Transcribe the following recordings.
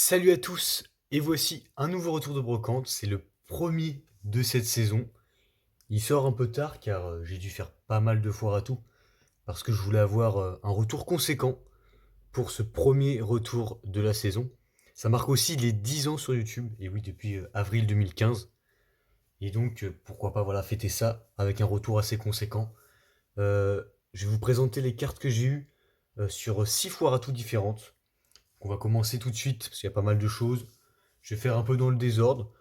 Salut à tous, et voici un nouveau retour de brocante, c'est le premier de cette saison. Il sort un peu tard car j'ai dû faire pas mal de foires à tout, parce que je voulais avoir un retour conséquent pour ce premier retour de la saison. Ça marque aussi les 10 ans sur YouTube, et oui depuis avril 2015. Et donc pourquoi pas voilà, fêter ça avec un retour assez conséquent. Euh, je vais vous présenter les cartes que j'ai eues sur 6 foires à tout différentes. On va commencer tout de suite, parce qu'il y a pas mal de choses. Je vais faire un peu dans le désordre.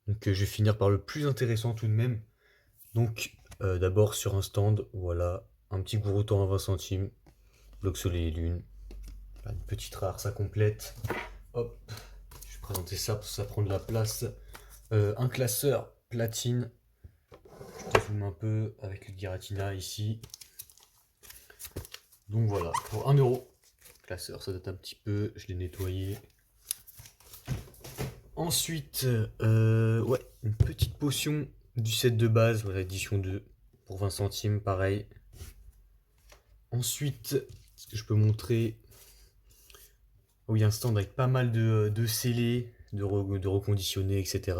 Donc je vais finir par le plus intéressant tout de même. Donc d'abord sur un stand, voilà, un petit gros temps à 20 centimes. Bloc soleil et lune. Voilà, une petite rare, ça complète. Hop, je vais présenter ça parce que ça prend de la place. Un classeur platine. Je dézoome un peu avec le Giratina ici. Donc voilà, pour 1€. Classeur, ça date un petit peu, je l'ai nettoyé. Ensuite, ouais, une petite potion du set de base, voilà, édition 2, pour 20 centimes, pareil. Ensuite, ce que je peux montrer, oh, il y a un stand avec pas mal de scellés, de reconditionnés, etc.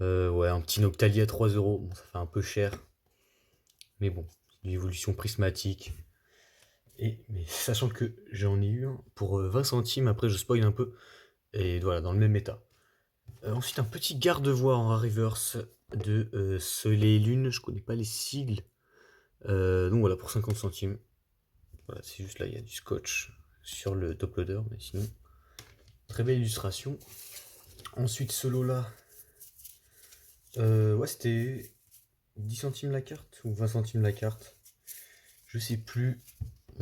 Ouais, un petit Noctali à 3€, bon, ça fait un peu cher. Mais bon, une évolution prismatique. Mais sachant que j'en ai eu un pour 20 centimes, après je spoil un peu, et voilà, dans le même état. Ensuite, un petit garde-voie en reverse de Soleil et Lune. Je connais pas les sigles. Donc voilà, pour 50 centimes. Voilà, c'est juste là, il y a du scotch sur le top loader. Mais sinon, très belle illustration. Ensuite, ce lot-là. Ouais, c'était 10 centimes la carte ou 20 centimes la carte. Je sais plus.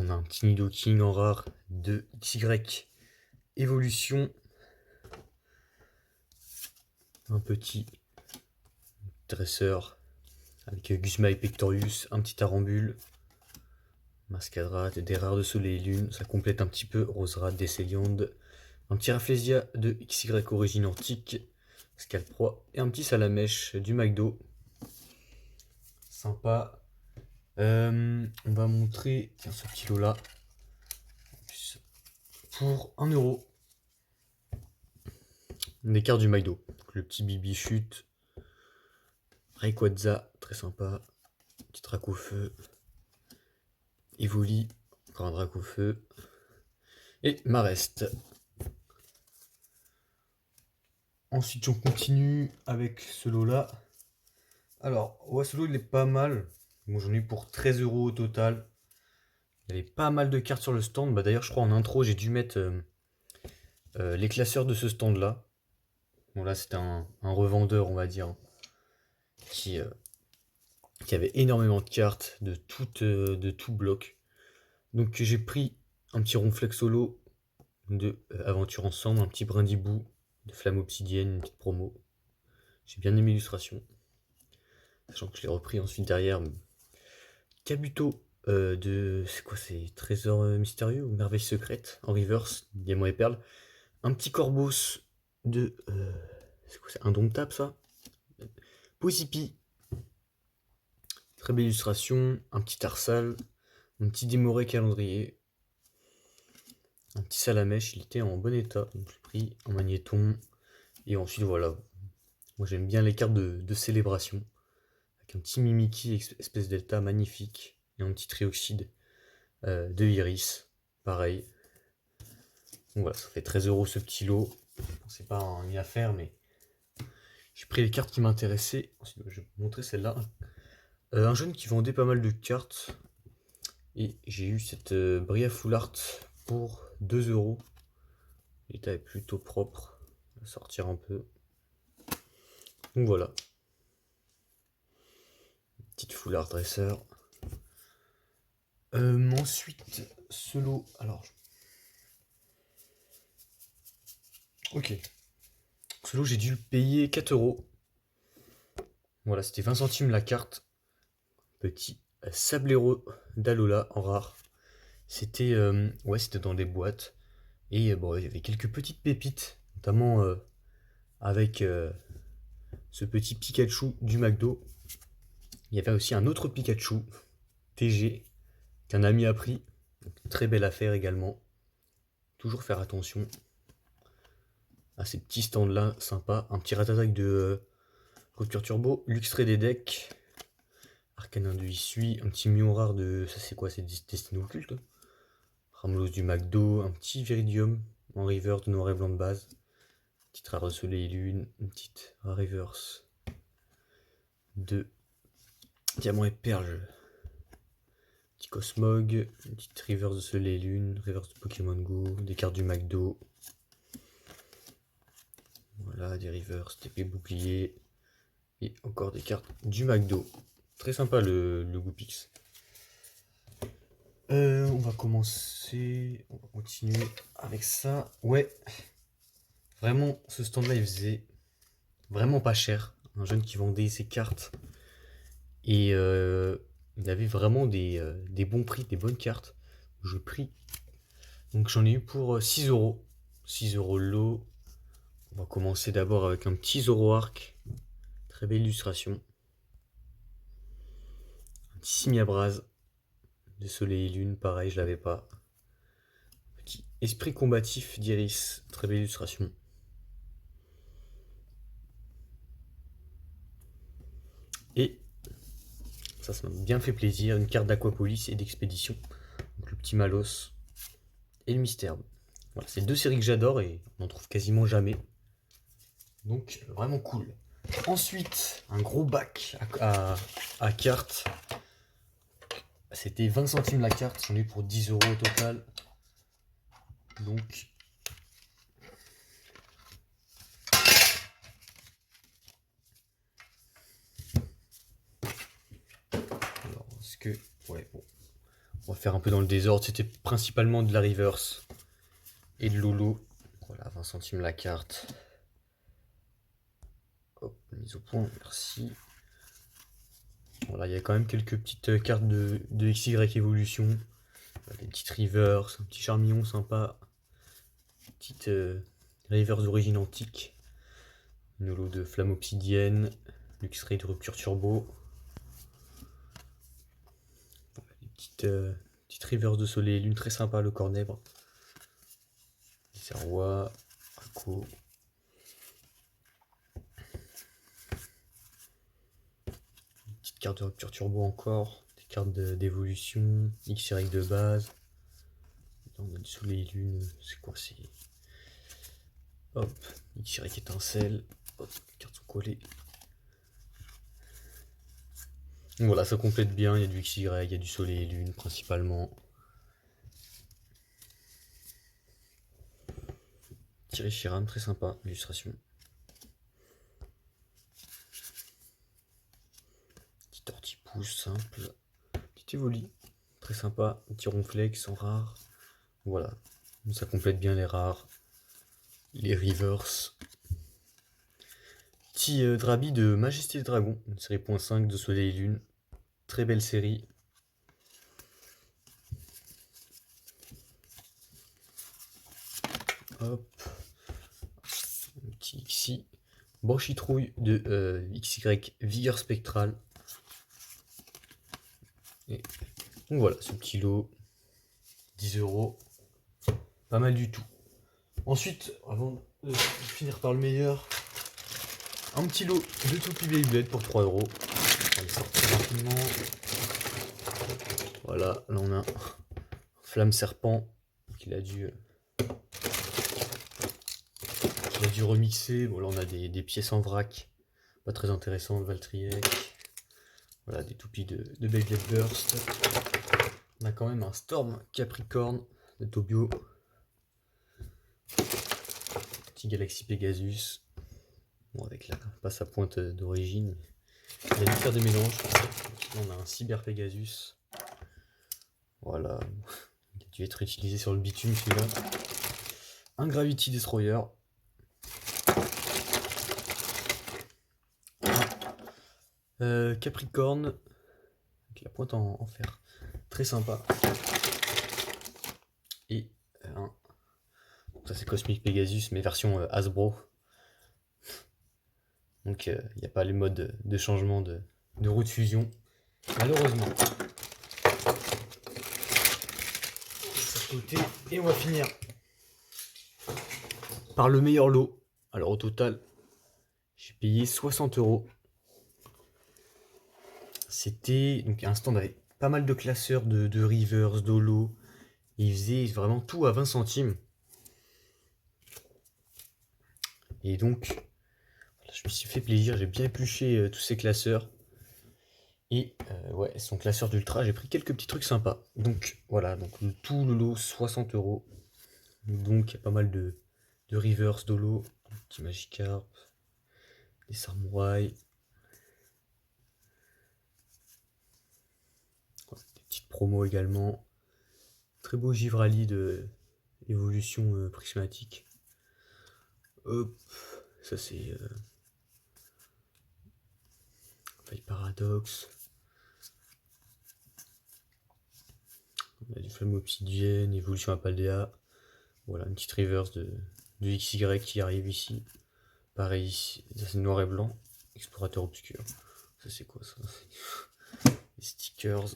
On a un petit Nidoking en rare de XY Evolution. Un petit dresseur avec Guzma et Pectorius. Un petit Arambule. Mascadra, des rares de soleil et lune, ça complète un petit peu. Roserade, Décéliande, un petit Rafflesia de XY origine antique, Scalproie et un petit Salamèche du McDo. Sympa. On va montrer tiens, ce petit lot là pour 1€. Des cartes du McDo. Donc, le petit Bibi chute. Rayquaza, très sympa. Petit Dracofeu. Evoli, encore un Dracofeu. Et Marest. Ensuite, on continue avec ce lot-là. Alors, ouais, ce lot, il est pas mal. Bon, j'en ai eu pour 13€ au total. Il y avait pas mal de cartes sur le stand. Bah, d'ailleurs, je crois en intro, j'ai dû mettre les classeurs de ce stand-là. Bon, là, c'était un revendeur, on va dire, hein, qui, euh, qui avait énormément de cartes de tout bloc. Donc, j'ai pris un petit Ronflex solo de Aventure Ensemble, un petit Brindibou de Flamme Obsidienne, une petite promo. J'ai bien aimé l'illustration. Sachant que je l'ai repris ensuite derrière. Kabuto de. C'est quoi, c'est Trésor mystérieux ou Merveille secrète en reverse, Diamant et Perle. Un petit Corbeau de. C'est quoi, c'est Indomptable ça. Pozipi. Très belle illustration. Un petit Tarsal. Un petit Démoré calendrier. Un petit Salamèche, il était en bon état. Donc j'ai pris en magnéton. Et ensuite voilà. Moi j'aime bien les cartes de célébration. Avec un petit Mimiki, espèce delta magnifique. Et un petit Trioxyde de Iris. Pareil. Donc voilà, ça fait 13€ ce petit lot. C'est pas une affaire, mais j'ai pris les cartes qui m'intéressaient. Ensuite, je vais vous montrer celle-là. Un jeune qui vendait pas mal de cartes. Et j'ai eu cette Bria Full Art pour 2€. L'état est plutôt propre. On va sortir un peu. Donc voilà. Petite Full Art Dresser. Ensuite, ce lot. Alors. Ok. Ce lot, j'ai dû le payer 4€. Voilà, c'était 20 centimes la carte. Petit Sablero d'Alola en rare. C'était ouais, c'était dans des boîtes. Et bon, il y avait quelques petites pépites, notamment avec ce petit Pikachu du McDo. Il y avait aussi un autre Pikachu, TG, qu'un ami a pris. Donc, très belle affaire également. Toujours faire attention. à ces petits stands là, sympa. Un petit rat-attaque de Rupture Turbo, Luxray des decks, Arcanin de Issui, un petit Mion rare de. Ça c'est quoi? C'est Destiny Occulte. Ramlos du McDo, un petit Viridium en reverse de noir et blanc de base. Petite rare de Soleil et Lune, une petite rare reverse de Diamant et Perle. Petit Cosmog, une petite reverse de Soleil et Lune, reverse de Pokémon Go, des cartes du McDo. Voilà, des reverse, TP bouclier. Et encore des cartes du McDo. Très sympa le Goopix. On va commencer, on va continuer avec ça. Ouais, vraiment, ce stand-là, il faisait vraiment pas cher. Un jeune qui vendait ses cartes. Et il avait vraiment des bons prix, des bonnes cartes. Je pris. Donc j'en ai eu pour 6 euros. 6 euros le lot. On va commencer d'abord avec un petit Zoroark. Très belle illustration. Un petit Simiabraz de Soleil et Lune, pareil, je l'avais pas. Petit Esprit combatif d'Iris, très belle illustration. Et ça m'a bien fait plaisir, une carte d'Aquapolis et d'Expédition. Donc le petit Malos et le Mystère. Voilà, c'est deux séries que j'adore et on n'en trouve quasiment jamais. Donc vraiment cool. Ensuite, un gros bac à cartes. C'était 20 centimes la carte, j'en ai eu pour 10 euros au total. Donc alors, est-ce que ouais, bon. On va faire un peu dans le désordre, c'était principalement de la reverse et de Lolo. Voilà, 20 centimes la carte. Hop, mise au point, merci. Voilà, il y a quand même quelques petites cartes de XY Evolution. Des petites reverse, un petit Charmillon sympa. Petite reverse d'origine antique. Une holo de Flamme Obsidienne. Luxray de Rupture Turbo. Voilà, des petites reverse de Soleil et Lune très sympa, le Cornèbre. Serrois, Aquo. Petite carte de Rupture Turbo encore. Des cartes d'évolution. XY de base. Là, on a du Soleil et Lune. C'est quoi? C'est. Hop, XY étincelle. Hop, les cartes sont collées. Donc voilà, ça complète bien. Il y a du XY, il y a du Soleil et Lune principalement. Thierry Chiram, très sympa, illustration. Petit Tortipousse simple. Petit Evoli, très sympa. Petit Ronflex en rare. Voilà, ça complète bien les rares. Les reverse. Petit Drabi de Majesté des Dragons, une série .5 de Soleil et Lune. Très belle série. Hop. Un petit Xi. Brochitrouille de XY Vigueur Spectrale. Et donc voilà, ce petit lot. 10 euros. Pas mal du tout. Ensuite, avant de finir par le meilleur, un petit lot de Toupie Beyblade pour 3 euros. On va les sortir rapidement. Voilà, là on a Flamme Serpent qu'il a dû remixer. Bon, là on a des pièces en vrac, pas très intéressantes. Valtryek. Voilà, des toupies de Beyblade Burst. On a quand même un Storm Capricorne de Tobio. Petit Galaxy Pegasus. Bon, avec pas sa pointe d'origine. Il a dû faire des mélanges. Là, on a un Cyber Pegasus. Voilà. Il a dû être utilisé sur le bitume celui-là. Un Gravity Destroyer. Capricorne. Avec la pointe en fer. Très sympa. Et ça c'est Cosmic Pegasus, mais version Hasbro. Donc il n'y a pas les modes de changement de roue de fusion, malheureusement. Et on va finir par le meilleur lot. Alors au total, j'ai payé 60 €. C'était donc un stand avec pas mal de classeurs de reverse, d'holo. Il faisait vraiment tout à 20 centimes. Et donc, voilà, je me suis fait plaisir, j'ai bien épluché tous ces classeurs. Et ouais, son classeur d'ultra, j'ai pris quelques petits trucs sympas. Donc voilà, donc tout le lot 60 €. Donc il y a pas mal de reverse, d'holo, petit Magikarp, des samouraïs, voilà, des petites promos également. Très beau Givrali de évolution prismatique. Hop, ça c'est Faille Paradox. On a du Flamme Obsidienne, évolution Apaldea. Voilà, une petite reverse de XY qui arrive ici. Pareil ici, ça c'est noir et blanc. Explorateur obscur. Ça c'est quoi ça? Les stickers.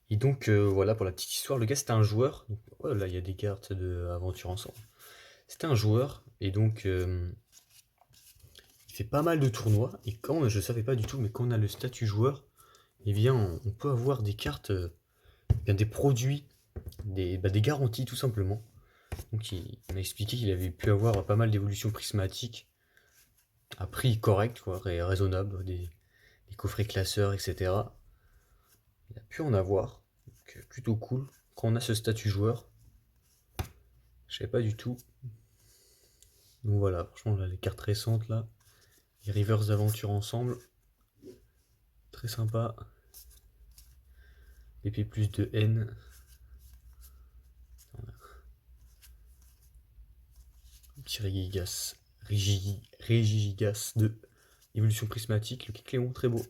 Et donc voilà pour la petite histoire, le gars c'était un joueur. Donc, oh, là il y a des cartes de aventure ensemble. C'était un joueur et donc il fait pas mal de tournois. Et quand je savais pas du tout, mais quand on a le statut joueur, eh bien on peut avoir des cartes, bien des produits, des garanties tout simplement. Donc il m'a expliqué qu'il avait pu avoir pas mal d'évolutions prismatiques à prix correct, quoi, raisonnable, des coffrets classeurs, etc. Il a pu en avoir, donc plutôt cool. Quand on a ce statut joueur, je savais pas du tout. Donc voilà, franchement, là, les cartes récentes, là, les Rivers d'aventure ensemble, très sympa. PP plus de N. Voilà. Petit Régigigas de évolution prismatique. Le Kikléon, très beau.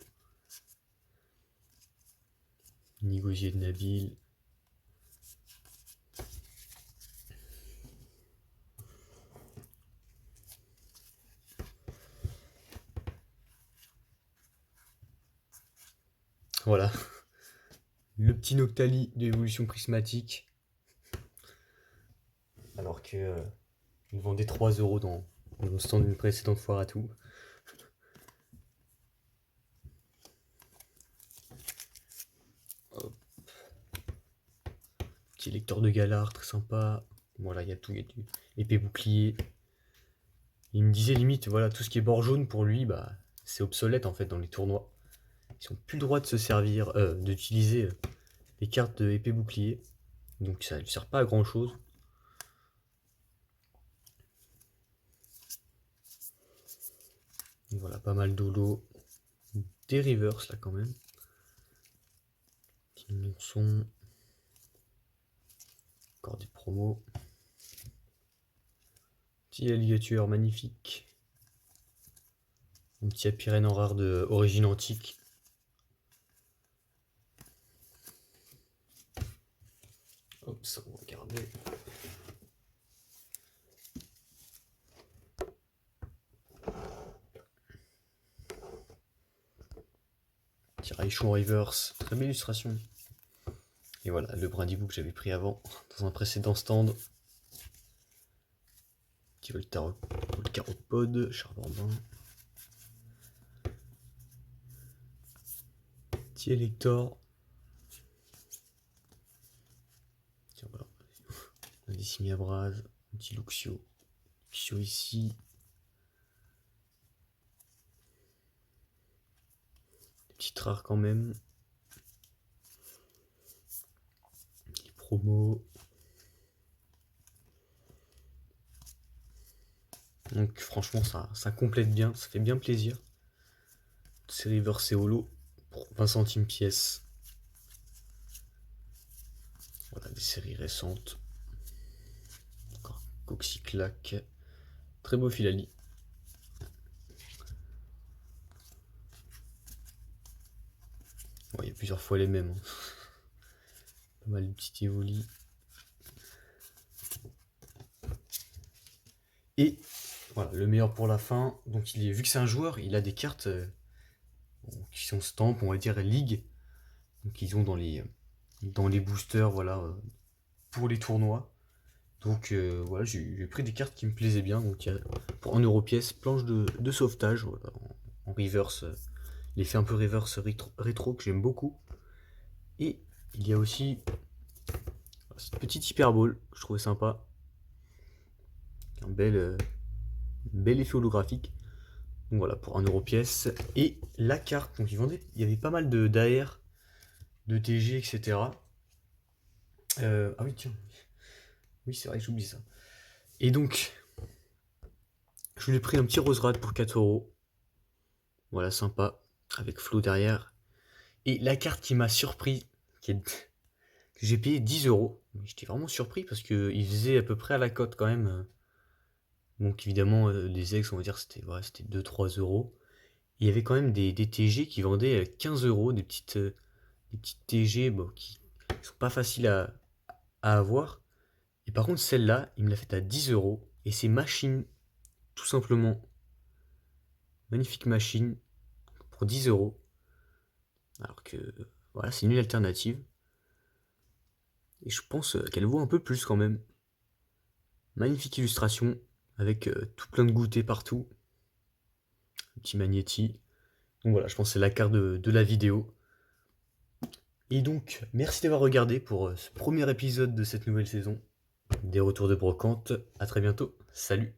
Nigosier de Nabil. Voilà. Le petit Noctali de évolution prismatique. Alors que il vendait 3 € dans le stand d'une précédente foire à tout. Hop. Petit lecteur de Galar, très sympa. Voilà, il y a tout. Il y a du épée bouclier. Il me disait limite, voilà, tout ce qui est bord jaune pour lui, bah, c'est obsolète en fait dans les tournois. Ils n'ont plus le droit de se servir, d'utiliser les cartes de épée bouclier. Donc ça ne lui sert pas à grand chose. Voilà, pas mal d'holo. Des reverse là quand même. Petit Nonçon. Encore des promos. Petit alligator magnifique. Un petit apyrène en rare de origine antique. Hop, ça on va garder. Petit Raichu reverse, très belle illustration. Et voilà, le Brindibou que j'avais pris avant, dans un précédent stand. Petit Volcaropod, Charbambin. Petit Elector. Tiens, voilà. Un des Simiabras, un petit Luxio. Luxio ici. Des petites rares quand même. Les promos. Donc franchement ça complète bien, ça fait bien plaisir. C'est reverse et holo pour 20 centimes pièce. Voilà des séries récentes. Encore Coxiclac. Très beau Filali. Bon, il y a plusieurs fois les mêmes. Pas mal de petits Evoli. Et voilà, le meilleur pour la fin. Donc vu que c'est un joueur, il a des cartes qui sont stamp, on va dire ligue. Donc ils ont dans les boosters, voilà, pour les tournois. Donc voilà, j'ai pris des cartes qui me plaisaient bien. Donc il y a pour 1€ pièce, planche de sauvetage voilà, en reverse, l'effet un peu reverse rétro que j'aime beaucoup. Et il y a aussi cette petite hyperbole que je trouvais sympa. Un bel effet holographique. Donc voilà, pour 1€ pièce. Et la carte, donc il y avait pas mal d'AR, de TG, etc. Ah oui, tiens. Oui, c'est vrai, j'oublie ça. Et donc, je lui ai pris un petit Roserad pour 4€. Voilà, sympa. Avec Flo derrière. Et la carte qui m'a surpris, que j'ai payé 10€. J'étais vraiment surpris parce qu'il faisait à peu près à la cote quand même. Donc évidemment, les ex, on va dire, c'était 2-3€. Il y avait quand même des TG qui vendaient 15€, des petites TG bon, qui sont pas faciles à avoir. Et par contre, celle-là, il me l'a faite à 10€. Et c'est machine, tout simplement. Magnifique machine pour 10€. Alors que, voilà, c'est une alternative. Et je pense qu'elle vaut un peu plus quand même. Magnifique illustration, avec tout plein de goûters partout. Un petit magnéti. Donc voilà, je pense que c'est la carte de la vidéo. Et donc, merci d'avoir regardé pour ce premier épisode de cette nouvelle saison des retours de brocante. À très bientôt. Salut!